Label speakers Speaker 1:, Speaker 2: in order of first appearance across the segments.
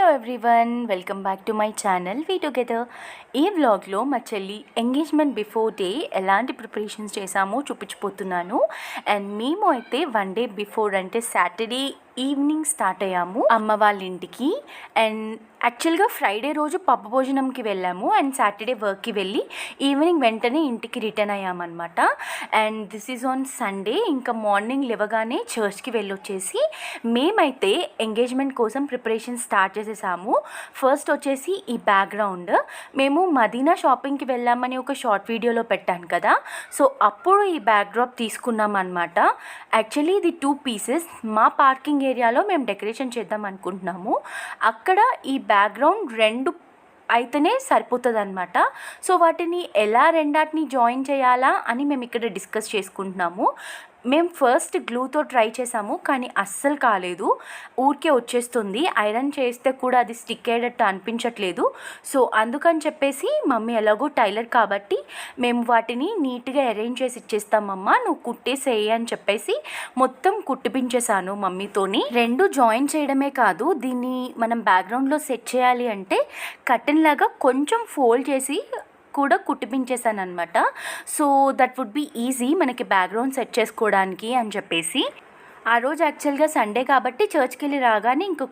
Speaker 1: Hello everyone, welcome back to my channel we together. ఈ వ్లాగ్లో మా చెల్లి ఎంగేజ్మెంట్ బిఫోర్ డే ఎలాంటి ప్రిపరేషన్స్ చేసామో చూపించిపోతున్నాను. అండ్ మేము అయితే 1 డే బిఫోర్ అంటే సాటర్డే ఈవినింగ్ స్టార్ట్ అయ్యాము అమ్మ వాళ్ళ ఇంటికి. అండ్ యాక్చువల్గా ఫ్రైడే రోజు పప్పు భోజనంకి వెళ్ళాము అండ్ సాటర్డే వర్క్కి వెళ్ళి ఈవినింగ్ వెంటనే ఇంటికి రిటర్న్ అయ్యామన్నమాట. And this is on Sunday. ఇంకా మార్నింగ్ లేవగానే చర్చ్కి వెళ్ళొచ్చేసి మేమైతే ఎంగేజ్మెంట్ కోసం ప్రిపరేషన్ స్టార్ట్ చేసేసాము. ఫస్ట్ వచ్చేసి ఈ బ్యాక్గ్రౌండ్ మేము మదీనా షాపింగ్కి వెళ్ళామని ఒక షార్ట్ వీడియోలో పెట్టాను కదా, సో అప్పుడు ఈ బ్యాక్డ్రాప్ తీసుకున్నాం అనమాట. యాక్చువల్లీ ఇది 2 పీసెస్. మా పార్కింగ్ ఏరియాలో మేము డెకరేషన్ చేద్దాం అనుకుంటున్నాము. అక్కడ ఈ బ్యాక్గ్రౌండ్ 2 అయితేనే సరిపోతుంది అనమాట. సో వాటిని ఎలా రెండాటిని జాయిన్ చేయాలా అని మేము ఇక్కడ డిస్కస్ చేసుకుంటున్నాము. మేము ఫస్ట్ గ్లూతో ట్రై చేసాము కానీ అస్సలు కాలేదు, ఊరికే వచ్చేస్తుంది. ఐరన్ చేస్తే కూడా అది స్టిక్ అయ్యేటట్టు అనిపించట్లేదు. సో అందుకని చెప్పేసి మమ్మీ ఎలాగో టైలర్ కాబట్టి మేము వాటిని నీట్గా అరేంజ్ చేసి ఇచ్చేస్తామమ్మా, నువ్వు కుట్టేసేయి అని చెప్పేసి మొత్తం కుట్టిపించేసాను మమ్మీతోని. 2 జాయిన్ చేయడమే కాదు, దీన్ని మనం బ్యాక్గ్రౌండ్లో సెట్ చేయాలి అంటే కర్టెన్ లాగా కొంచెం ఫోల్డ్ చేసి కూడా కుట్టిపించేసాను అనమాట. So that would be easy మనకి బ్యాక్గ్రౌండ్ సెట్ చేసుకోవడానికి అని చెప్పేసి. ఆ రోజు యాక్చువల్గా సండే కాబట్టి చర్చ్కి వెళ్ళి రాగానే ఇంకో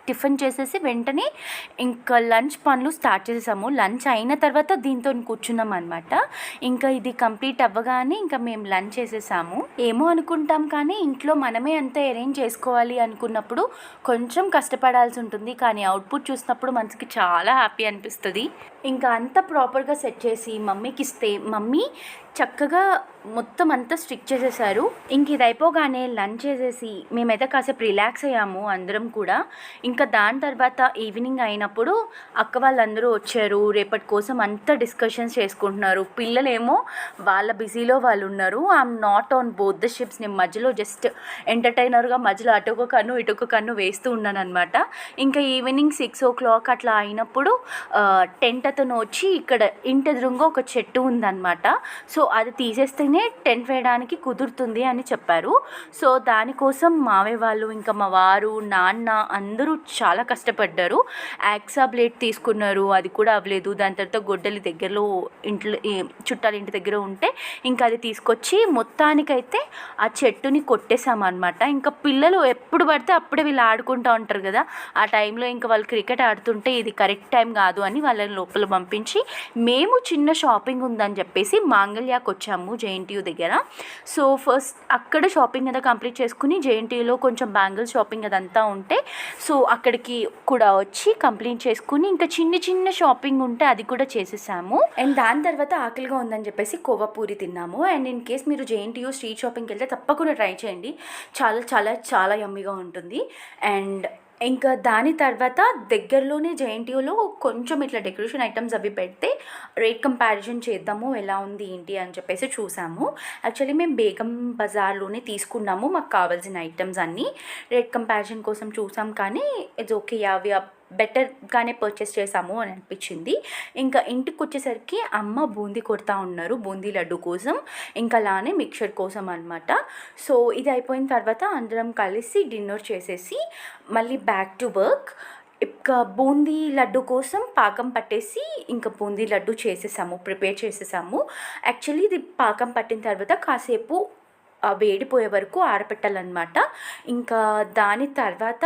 Speaker 1: టిఫిన్ చేసేసి వెంటనే ఇంకా లంచ్ పనులు స్టార్ట్ చేసేసాము. లంచ్ అయిన తర్వాత దీంతో కూర్చున్నాం అనమాట. ఇంకా ఇది కంప్లీట్ అవ్వగానే ఇంకా మేము లంచ్ చేసేసాము. ఏమో అనుకుంటాం కానీ ఇంట్లో మనమే అంతా అరేంజ్ చేసుకోవాలి అనుకున్నప్పుడు కొంచెం కష్టపడాల్సి ఉంటుంది, కానీ అవుట్పుట్ చూసినప్పుడు మనసుకి చాలా హ్యాపీ అనిపిస్తుంది. ఇంకా అంతా ప్రాపర్గా సెట్ చేసి మమ్మీకి ఇస్తే మమ్మీ చక్కగా మొత్తం అంతా స్టిక్ చేసేసారు. ఇంక ఇది అయిపోగానే లంచ్ చేసేసి మేమైతే కాసేపు రిలాక్స్ అయ్యాము అందరం కూడా. ఇంకా దాని తర్వాత ఈవినింగ్ అయినప్పుడు అక్క వాళ్ళందరూ వచ్చారు. రేపటి కోసం అంతా డిస్కషన్స్ చేసుకుంటున్నారు. పిల్లలేమో వాళ్ళ బిజీలో వాళ్ళు ఉన్నారు. I'm not on both the ships. నేను మధ్యలో జస్ట్ ఎంటర్టైనర్గా మధ్యలో అటొక కన్ను ఇటొక కన్ను వేస్తూ ఉన్నాను అనమాట. ఇంకా ఈవినింగ్ 6 o'clock అట్లా అయినప్పుడు టెంట్ అతను వచ్చి ఇక్కడ ఇంటి ఎదురుగా ఒక చెట్టు ఉందన్నమాట. సో అది తీసేస్తేనే టెంట్ వేయడానికి కుదురుతుంది అని చెప్పారు. సో దానికోసం మావయ్య వాళ్ళు ఇంకా మా వారు నాన్న అందరూ చాలా కష్టపడ్డారు. యాక్సా బ్లేడ్ తీసుకున్నారు, అది కూడా అవ్వలేదు. దాని తర్వాత గొడ్డలి దగ్గరలో ఇంట్లో చుట్టాల ఇంటి దగ్గర ఉంటే ఇంకా అది తీసుకొచ్చి మొత్తానికైతే ఆ చెట్టుని కొట్టేసామన్నమాట. ఇంకా పిల్లలు ఎప్పుడు పడితే అప్పుడే వీళ్ళు ఆడుకుంటూ ఉంటారు కదా, ఆ టైంలో ఇంకా వాళ్ళు క్రికెట్ ఆడుతుంటే ఇది కరెక్ట్ టైం కాదు అని వాళ్ళని లోపల పంపించి మేము చిన్న షాపింగ్ ఉందని చెప్పేసి మాంగళ్యాకి వచ్చాము జేఎన్టీయూ దగ్గర. సో ఫస్ట్ అక్కడ షాపింగ్ అదా కంప్లీట్ చేసుకుని జేఎన్టీయూలో కొంచెం బ్యాంగిల్ షాపింగ్ అదంతా ఉంటే సో అక్కడికి కూడా వచ్చి కంప్లీట్ చేసుకుని ఇంకా చిన్న చిన్న షాపింగ్ ఉంటే అది కూడా చేసేసాము. అండ్ దాని తర్వాత ఆకలిగా ఉందని చెప్పేసి కోవా పూరి తిన్నాము. అండ్ ఇన్ కేస్ మీరు జేఎన్టీయూ స్ట్రీట్ షాపింగ్కి వెళ్తే తప్పకుండా ట్రై చేయండి, చాలా చాలా చాలా యమ్మీగా ఉంటుంది. అండ్ ఇంకా దాని తర్వాత దగ్గరలోనే జేఎన్టీయూలో కొంచెం ఇట్లా డెకరేషన్ ఐటమ్స్ అవి పెడితే రేట్ కంపారిజన్ చేద్దాము ఎలా ఉంది ఏంటి అని చెప్పేసి చూసాము. యాక్చువల్లీ మేము బేగం బజార్లోనే తీసుకున్నాము మాకు కావాల్సిన ఐటమ్స్ అన్నీ. రేట్ కంపారిజన్ కోసం చూసాం కానీ ఇట్స్ ఓకే, అవి బెటర్గానే పర్చేస్ చేసాము అని అనిపించింది. ఇంకా ఇంటికి వచ్చేసరికి అమ్మ బూందీ కొడతా ఉన్నారు, బూందీ లడ్డు కోసం, ఇంకా అలానే మిక్చర్ కోసం అనమాట. సో ఇది అయిపోయిన తర్వాత అందరం కలిసి డిన్నర్ చేసేసి మళ్ళీ బ్యాక్ టు వర్క్. ఇంకా బూందీ లడ్డు కోసం పాకం పట్టేసి ఇంకా బూందీ లడ్డు ప్రిపేర్ చేసేసాము. యాక్చువల్లీ ఇది పాకం పట్టిన తర్వాత కాసేపు వేడిపోయే వరకు ఆరపెట్టాలన్నమాట. ఇంకా దాని తర్వాత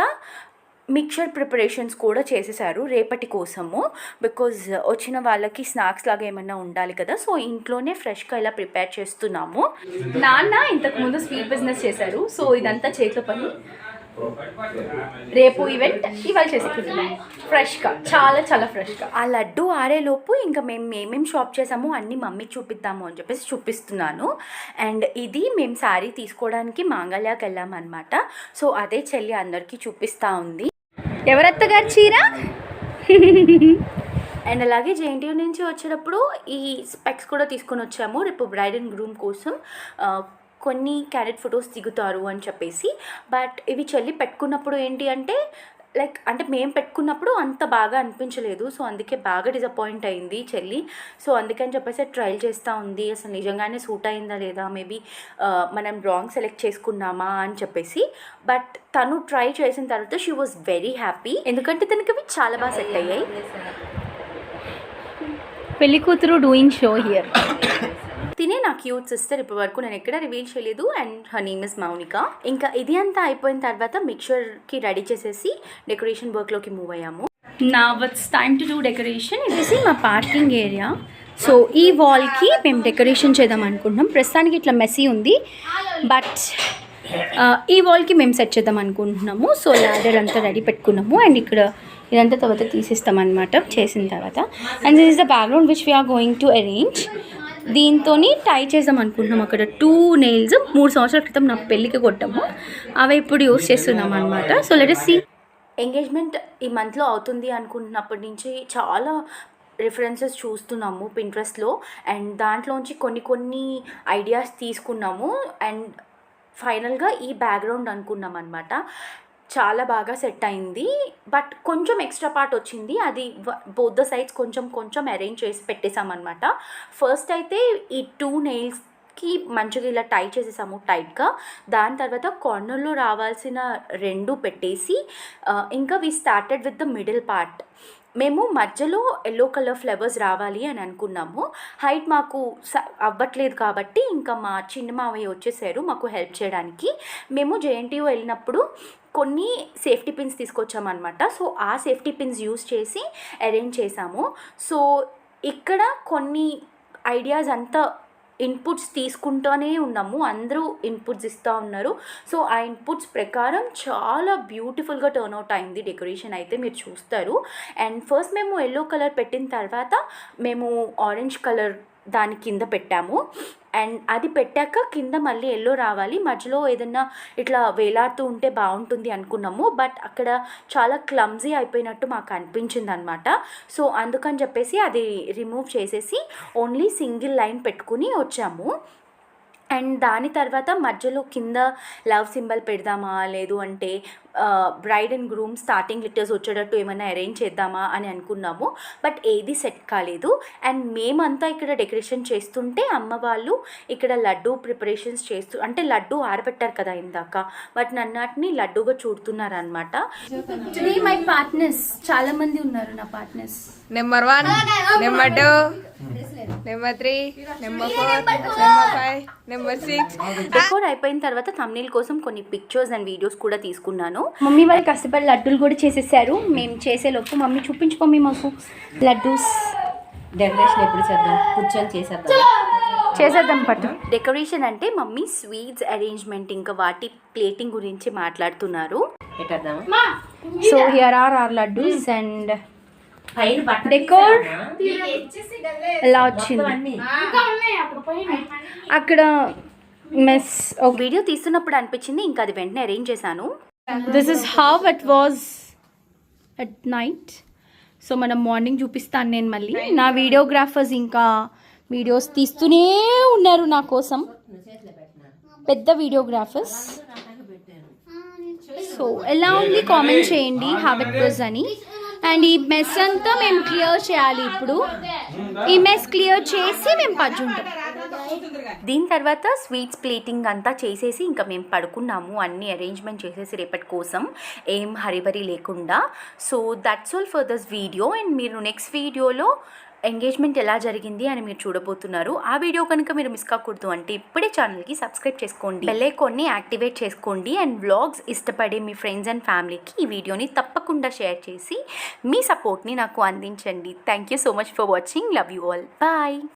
Speaker 1: మిక్చర్ ప్రిపరేషన్స్ కూడా చేసేసారు రేపటి కోసము, బికాజ్ వచ్చిన వాళ్ళకి స్నాక్స్ లాగా ఏమైనా ఉండాలి కదా. సో ఇంట్లోనే ఫ్రెష్గా ఇలా ప్రిపేర్ చేస్తున్నాము. నాన్న ఇంతకుముందు స్వీట్ బిజినెస్ చేశారు, సో ఇదంతా చేతిలో పని. రేపు ఈవెంట్ ఇవాళ చేసుకుంటున్నాము ఫ్రెష్గా, చాలా చాలా ఫ్రెష్గా. ఆ లడ్డు ఆరేలోపు ఇంకా మేము ఏమేమి షాప్ చేసామో అన్నీ మమ్మీకి చూపిద్దాము అని చెప్పేసి చూపిస్తున్నాను. అండ్ ఇది మేము శారీ తీసుకోవడానికి మాంగళ్యాకి వెళ్ళామన్నమాట. సో అదే చెల్లి అందరికీ చూపిస్తూ ఉంది. ఎవరత్తగారు చీర. అండ్ అలాగే జేఎన్టీయూ నుంచి వచ్చేటప్పుడు ఈ స్పెక్స్ కూడా తీసుకొని వచ్చాము రేపు బ్రైడ్ అండ్ గ్రూమ్ కోసం. కొన్ని క్యారెట్ ఫొటోస్ దిగుతారు అని చెప్పేసి. బట్ ఇవి చెల్లి పెట్టుకున్నప్పుడు ఏంటి అంటే లైక్ అంటే మేము పెట్టుకున్నప్పుడు అంత బాగా అనిపించలేదు. సో అందుకే బాగా డిసప్పాయింట్ అయింది చెల్లి. సో అందుకని చెప్పేసి ట్రయల్ చేస్తూ ఉంది, అసలు నిజంగానే సూట్ అయిందా లేదా, మేబీ మనం రాంగ్ సెలెక్ట్ చేసుకున్నామా అని చెప్పేసి. బట్ తను ట్రై చేసిన తర్వాత షీ వాజ్ వెరీ హ్యాపీ, ఎందుకంటే తనకి అవి చాలా బాగా సెట్ అయ్యాయి.
Speaker 2: పెళ్లి కూతురు డూయింగ్ షో హియర్.
Speaker 1: తినే నా క్యూట్ సిస్టర్, ఇప్పటి వరకు నేను ఎక్కడ రివీల్ చేయలేదు. And her name is Mounika. ఇంకా ఇది అంతా అయిపోయిన తర్వాత మిక్చర్కి రెడీ చేసేసి డెకరేషన్ వర్క్లోకి మూవ్ అయ్యాము.
Speaker 2: నా it's time to do decoration. ఇది మా పార్కింగ్ ఏరియా. సో ఈ వాల్కి మేము డెకరేషన్ చేద్దాం అనుకుంటున్నాం. ప్రస్తుతానికి ఇట్లా మెస్సీ ఉంది, బట్ ఈ వాల్కి మేము సెట్ చేద్దాం అనుకుంటున్నాము. సో ల్యాడర్ అంతా రెడీ పెట్టుకున్నాము. అండ్ ఇక్కడ ఇదంతా తర్వాత తీసేస్తాం అనమాట చేసిన తర్వాత. And this is the background which we are going to arrange. దీంతో టై చేద్దాం అనుకుంటున్నాం. అక్కడ 2 నెయిల్స్ 3 సంవత్సరాల క్రితం నా పెళ్ళికి కొట్టాము, అవి ఇప్పుడు యూస్ చేస్తున్నాం అనమాట. So let us see.
Speaker 1: Engagement ఈ మంత్లో అవుతుంది అనుకుంటున్నప్పటి నుంచి చాలా రిఫరెన్సెస్ చూస్తున్నాము పింట్రెస్ట్లో. అండ్ దాంట్లోంచి కొన్ని ఐడియాస్ తీసుకున్నాము. అండ్ ఫైనల్గా ఈ బ్యాక్గ్రౌండ్ అనుకున్నాం అనమాట. చాలా బాగా సెట్ అయింది, బట్ కొంచెం ఎక్స్ట్రా పార్ట్ వచ్చింది. అది బోత్ ద సైడ్స్ కొంచెం అరేంజ్ చేసి పెట్టేసామన్నమాట. ఫస్ట్ అయితే ఈ 2 నెయిల్స్కి మంచిగా ఇలా టై చేసేసాము టైట్గా. దాని తర్వాత కార్నర్లో రావాల్సిన 2 పెట్టేసి ఇంకా we started with the middle part. మేము మధ్యలో ఎల్లో కలర్ ఫ్లవర్స్ రావాలి అని అనుకున్నాము. హైట్ మాకు అవ్వట్లేదు కాబట్టి ఇంకా మా చిన్న మావయ్య వచ్చేసారు మాకు హెల్ప్ చేయడానికి. మేము జేఎన్టీయూ వెళ్ళినప్పుడు కొన్ని సేఫ్టీ పిన్స్ తీసుకొచ్చామన్నమాట. సో ఆ సేఫ్టీ పిన్స్ యూస్ చేసి అరేంజ్ చేసాము. సో ఇక్కడ కొన్ని ఐడియాస్ అంతా ఇన్పుట్స్ తీసుకుంటూనే ఉన్నాము, అందరూ ఇన్పుట్స్ ఇస్తూ ఉన్నారు. సో ఆ ఇన్పుట్స్ ప్రకారం చాలా బ్యూటిఫుల్గా టర్న్అవుట్ అయింది డెకరేషన్ అయితే, మీరు చూస్తారు. అండ్ ఫస్ట్ మేము ఎల్లో కలర్ పెట్టిన తర్వాత మేము ఆరెంజ్ కలర్ దాని కింద పెట్టాము. అండ్ అది పెట్టాక కింద మళ్ళీ ఎల్లో రావాలి, మధ్యలో ఏదన్నా ఇట్లా వేలాడుతూ ఉంటే బాగుంటుంది అనుకున్నాము. బట్ అక్కడ చాలా క్లమ్జీ అయిపోయినట్టు మాకు అనిపించింది అనమాట. సో అందుకని చెప్పేసి అది రిమూవ్ చేసేసి ఓన్లీ సింగిల్ లైన్ పెట్టుకుని వచ్చాము. అండ్ దాని తర్వాత మధ్యలో కింద లవ్ సింబల్ పెడదామా, లేదు అంటే bride and groom starting letters వచ్చేటట్టు ఏమైనా అరేంజ్ చేద్దామా అని అనుకున్నాము. బట్ ఏది సెట్ కాలేదు. అండ్ మేమంతా ఇక్కడ డెకరేషన్ చేస్తుంటే అమ్మ వాళ్ళు ఇక్కడ లడ్డూ ప్రిపరేషన్స్ అంటే లడ్డూ ఆరబెట్టారు కదా ఇందాక, బట్ నన్నాటిని లడ్డూగా చూడుతున్నారు అనమాట.
Speaker 2: మై పార్ట్నర్స్ చాలా మంది ఉన్నారు నా partners.
Speaker 3: Number 1, number 2, number 3, number 4, number 5, number 6.
Speaker 1: Decor అయిపోయిన తర్వాత థంబ్నెయిల్ కోసం కొన్ని పిక్చర్స్ అండ్ వీడియోస్ కూడా తీసుకున్నాను.
Speaker 2: మమ్మీ వాళ్ళు కష్టపడి లడ్డూలు కూడా చేసేసారు. మేము చేసేలోపు మమ్మీ చూపించు మమ్మీ మాకు లడ్డూస్.
Speaker 4: డెకరేషన్ ఎప్పుడు చేద్దాం, కూర్చొని
Speaker 2: చేసేద్దాం పట్టు.
Speaker 1: డెకరేషన్ అంటే మమ్మీ స్వీట్స్ అరేంజ్మెంట్ ఇంకా వాటి ప్లేటింగ్ గురించి మాట్లాడుతున్నారు.
Speaker 2: So here are are laddoos and decor ఎలా వచ్చింది అక్కడ మెస్.
Speaker 1: వీడియో తీస్తున్నప్పుడు అనిపించింది, ఇంకా అది వెంటనే అరేంజ్ చేశాను.
Speaker 2: This is how it was at night. So మనం మార్నింగ్ చూపిస్తాను నేను మళ్ళీ. నా వీడియోగ్రాఫర్స్ ఇంకా వీడియోస్ తీస్తూనే ఉన్నారు నా కోసం, పెద్ద వీడియోగ్రాఫర్స్. సో ఎలా ఉంది కామెంట్ చేయండి హౌ ఇట్ వాజ్ అని. అండ్ ఈ మెస్ అంతా మేము క్లియర్ చేయాలి ఇప్పుడు. ఈ మెస్ క్లియర్ చేసి మేము పచ్చుంటాం.
Speaker 1: దీని తర్వాత స్వీట్స్ ప్లేటింగ్ అంతా చేసేసి ఇంకా మేము పడుకున్నాము, అన్ని అరేంజ్మెంట్ చేసేసి రేపటి కోసం, ఏం హరిబరి లేకుండా. So that's all for this video. And మీరు నెక్స్ట్ వీడియోలో ఎంగేజ్మెంట్ ఎలా జరిగింది అని మీరు చూడబోతున్నారు. ఆ వీడియో కనుక మీరు మిస్ కాకూడదు అంటే ఇప్పుడే ఛానల్కి సబ్స్క్రైబ్ చేసుకోండి, బెల్ ఐకాన్ని యాక్టివేట్ చేసుకోండి. అండ్ వ్లాగ్స్ ఇష్టపడే మీ ఫ్రెండ్స్ అండ్ ఫ్యామిలీకి ఈ వీడియోని తప్పకుండా షేర్ చేసి మీ సపోర్ట్ని నాకు అందించండి. Thank you so much for watching. Love you all. Bye.